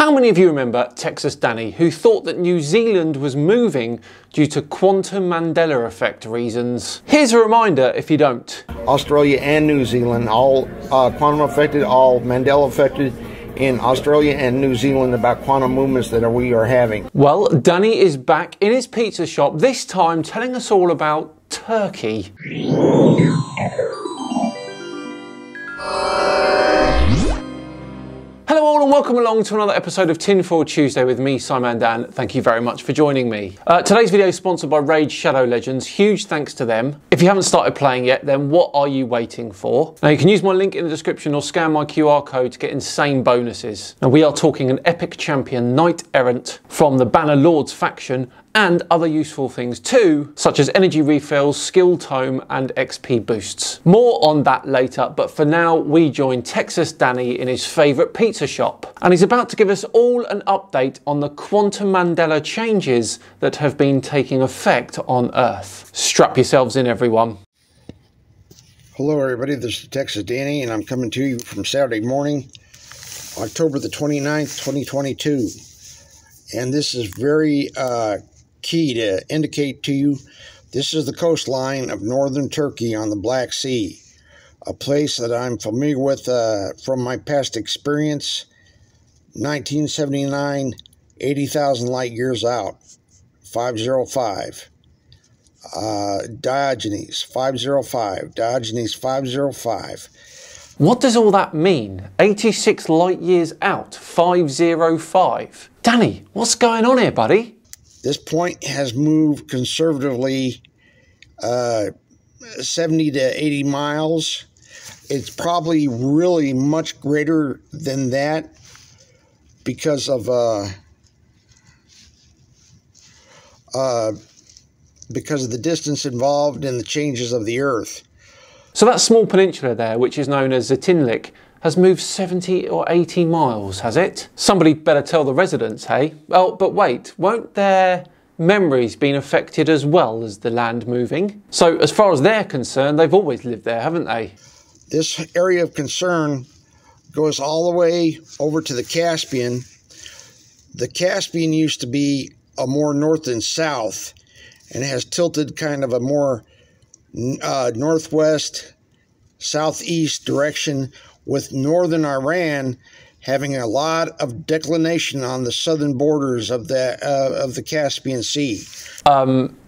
How many of you remember Texas Danny, who thought that New Zealand was moving due to Quantum Mandela Effect reasons? Here's a reminder if you don't. Australia and New Zealand, all quantum affected, all Mandela affected in Australia and New Zealand about quantum movements that we are having. Well, Danny is back in his pizza shop, this time telling us all about Turkey. Hello all and welcome along to another episode of Tinfoil Tuesday with me, Simon Dan. Thank you very much for joining me. Today's video is sponsored by Raid Shadow Legends. Huge thanks to them. If you haven't started playing yet, then what are you waiting for? Now you can use my link in the description or scan my QR code to get insane bonuses. Now we are talking an epic champion, Knight Errant from the Banner Lords faction, and other useful things too, such as energy refills, skill tome and XP boosts. More on that later, but for now we join Texas Danny in his favourite pizza shop, and he's about to give us all an update on the Quantum Mandela changes that have been taking effect on Earth. Strap yourselves in, everyone. Hello everybody, this is Texas Danny and I'm coming to you from Saturday morning, October the 29th, 2022. And this is very key to indicate to you, this is the coastline of northern Turkey on the Black Sea, a place that I'm familiar with from my past experience. 1979, 80,000 light years out, 505. Diogenes 505, Diogenes 505. What does all that mean? 86 light years out, 505. Danny, what's going on here, buddy? This point has moved conservatively 70 to 80 miles. It's probably really much greater than that because of the distance involved in the changes of the Earth. So that small peninsula there, which is known as Zatinlik, has moved 70 or 80 miles, has it? Somebody better tell the residents, hey? Oh, but wait, won't their memories been affected as well as the land moving? So as far as they're concerned, they've always lived there, haven't they? This area of concern goes all the way over to the Caspian. The Caspian used to be a more north and south and has tilted kind of a more northwest, southeast direction, with northern Iran having a lot of declination on the southern borders of the Caspian Sea.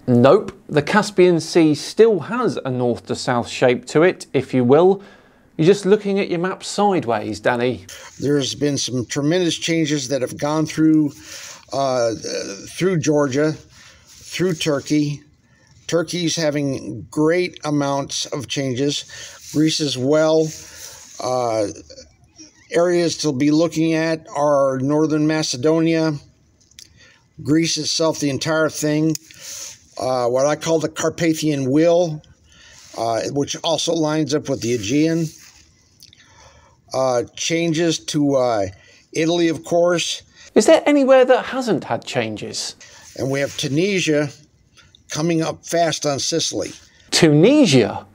Nope. The Caspian Sea still has a north to south shape to it, if you will. You're just looking at your map sideways, Danny. There's been some tremendous changes that have gone through Georgia, through Turkey. Turkey's having great amounts of changes. Greece as well. Areas to be looking at are northern Macedonia, Greece itself, the entire thing, what I call the Carpathian Wheel, which also lines up with the Aegean. Changes to Italy, of course. Is there anywhere that hasn't had changes? And we have Tunisia coming up fast on Sicily. Tunisia?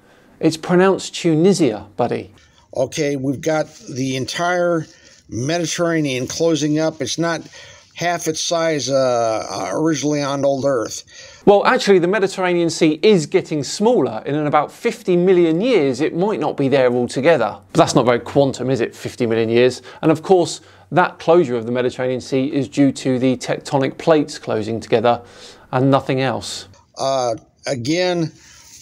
It's pronounced Tunisia, buddy. Okay, we've got the entire Mediterranean closing up. It's not half its size originally on old Earth. Well, actually, the Mediterranean Sea is getting smaller. In about 50 million years, it might not be there altogether. But that's not very quantum, is it, 50 million years? And of course, that closure of the Mediterranean Sea is due to the tectonic plates closing together and nothing else. Again,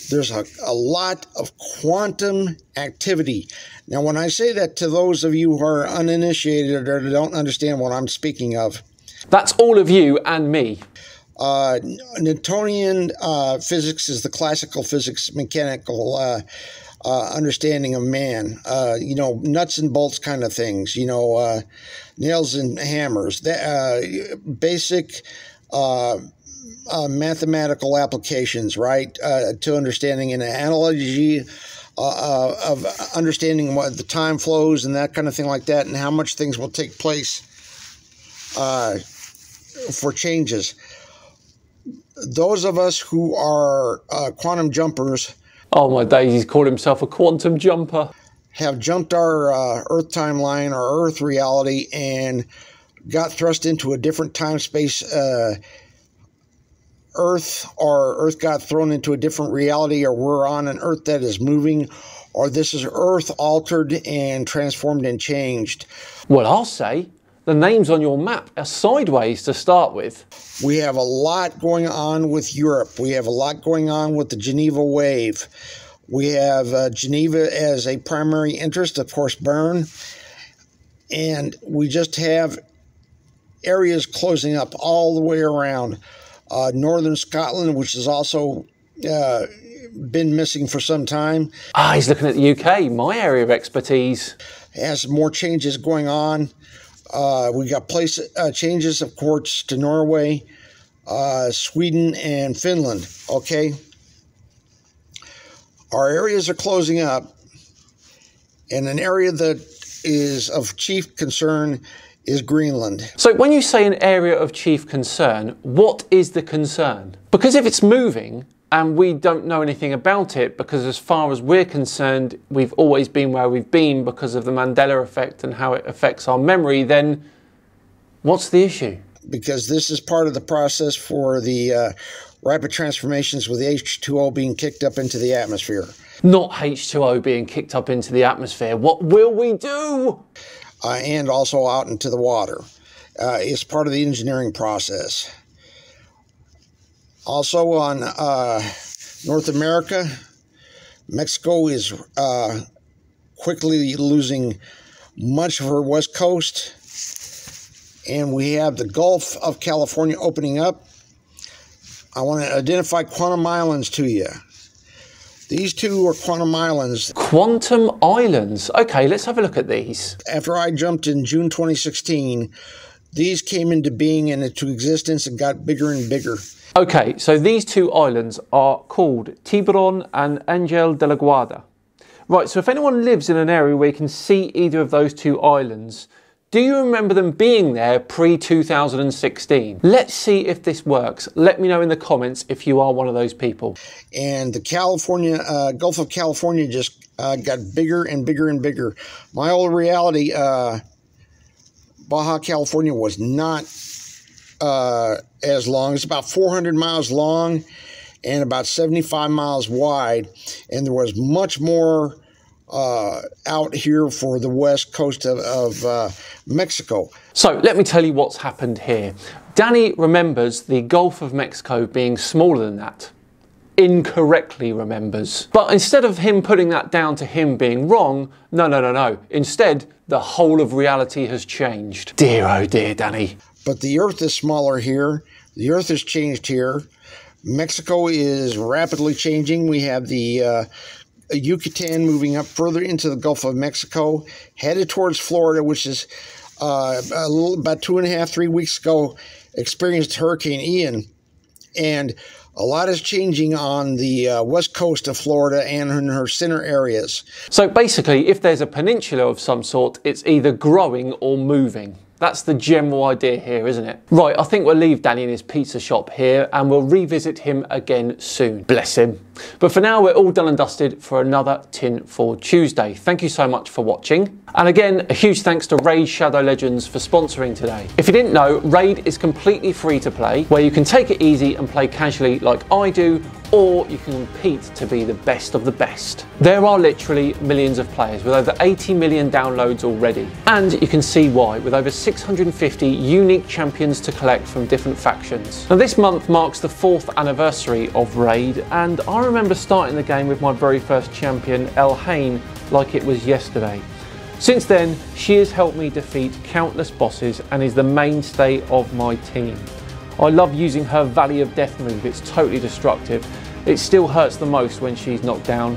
there's a lot of quantum activity. Now, when I say that to those of you who are uninitiated or don't understand what I'm speaking of, that's all of you and me. Newtonian physics is the classical physics, mechanical understanding of man. You know, nuts and bolts kind of things. You know, nails and hammers. Basic mathematical applications, right, to understanding an analogy of understanding what the time flows and that kind of thing like that, and how much things will take place for changes. Those of us who are quantum jumpers, oh my days, he's called himself a quantum jumper, have jumped our Earth timeline, our Earth reality, and got thrust into a different time-space Earth, or Earth got thrown into a different reality, or we're on an Earth that is moving, or this is Earth altered and transformed and changed. Well, I'll say the names on your map are sideways to start with. We have a lot going on with Europe. We have a lot going on with the Geneva wave. We have Geneva as a primary interest, of course, Bern. And we just have areas closing up all the way around. Northern Scotland, which has also been missing for some time. He's looking at the UK, my area of expertise. Has more changes going on. We got place changes, of course, to Norway, Sweden, and Finland. Okay. Our areas are closing up, and an area that is of chief concern is Greenland. So when you say an area of chief concern, what is the concern? Because if it's moving and we don't know anything about it, because as far as we're concerned, we've always been where we've been because of the Mandela effect and how it affects our memory, then what's the issue? Because this is part of the process for the rapid transformations with the H2O being kicked up into the atmosphere. Not H2O being kicked up into the atmosphere. What will we do? And also out into the water. It's part of the engineering process. Also on North America, Mexico is quickly losing much of her west coast. And we have the Gulf of California opening up. I want to identify Quantum Islands to you. These two are Quantum Islands. Quantum Islands. Okay, let's have a look at these. After I jumped in June 2016, these came into being and into existence and got bigger and bigger. Okay, so these two islands are called Tiburon and Angel de la Guarda. Right, so if anyone lives in an area where you can see either of those two islands, do you remember them being there pre-2016? Let's see if this works. Let me know in the comments if you are one of those people. And the Gulf of California just got bigger and bigger and bigger. My old reality, Baja California was not as long. It's about 400 miles long and about 75 miles wide. And there was much more out here for the west coast of Mexico. So let me tell you what's happened here. Danny remembers the Gulf of Mexico being smaller than that. Incorrectly remembers. But instead of him putting that down to him being wrong, no. Instead, the whole of reality has changed. Dear, oh dear, Danny. But the Earth is smaller here. The Earth has changed here. Mexico is rapidly changing. We have the Yucatan moving up further into the Gulf of Mexico, headed towards Florida, which is about 2.5, 3 weeks ago experienced Hurricane Ian. And a lot is changing on the west coast of Florida and in her center areas. So basically, if there's a peninsula of some sort, it's either growing or moving. That's the general idea here, isn't it? Right, I think we'll leave Danny in his pizza shop here and we'll revisit him again soon. Bless him. But for now, we're all done and dusted for another Tinfoil Tuesday. Thank you so much for watching. And again, a huge thanks to Raid Shadow Legends for sponsoring today. If you didn't know, Raid is completely free to play, where you can take it easy and play casually like I do, or you can compete to be the best of the best. There are literally millions of players with over 80 million downloads already. And you can see why, with over 650 unique champions to collect from different factions. Now this month marks the 4th anniversary of Raid, and I remember starting the game with my very first champion, El Hain, like it was yesterday. Since then, she has helped me defeat countless bosses and is the mainstay of my team. I love using her Valley of Death move, it's totally destructive. It still hurts the most when she's knocked down.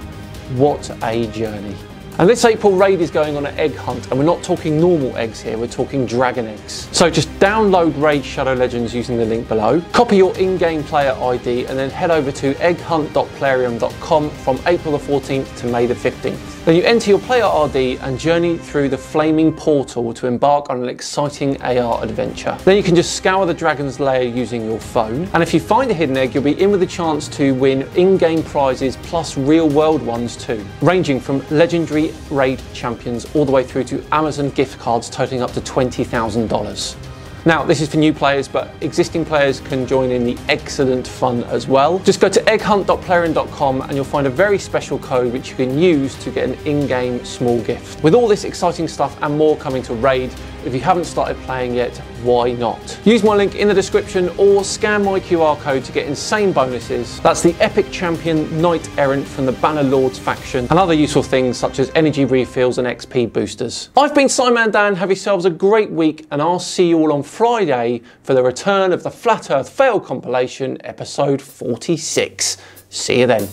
What a journey. And this April, Raid is going on an egg hunt, and we're not talking normal eggs here, we're talking dragon eggs. So just download Raid Shadow Legends using the link below, copy your in-game player ID, and then head over to egghunt.plarium.com from April the 14th to May the 15th. Then you enter your player ID and journey through the flaming portal to embark on an exciting AR adventure. Then you can just scour the dragon's lair using your phone, and if you find a hidden egg, you'll be in with a chance to win in-game prizes plus real-world ones too, ranging from legendary Raid champions all the way through to Amazon gift cards totaling up to $20,000. Now, this is for new players, but existing players can join in the excellent fun as well. Just go to egghunt.plarium.com and you'll find a very special code which you can use to get an in-game small gift. With all this exciting stuff and more coming to Raid, if you haven't started playing yet, why not? Use my link in the description or scan my QR code to get insane bonuses. That's the Epic Champion Knight Errant from the Banner Lords faction and other useful things such as energy refills and XP boosters. I've been Simon Dan, have yourselves a great week, and I'll see you all on Friday for the return of the Flat Earth Fail compilation, episode 46. See you then.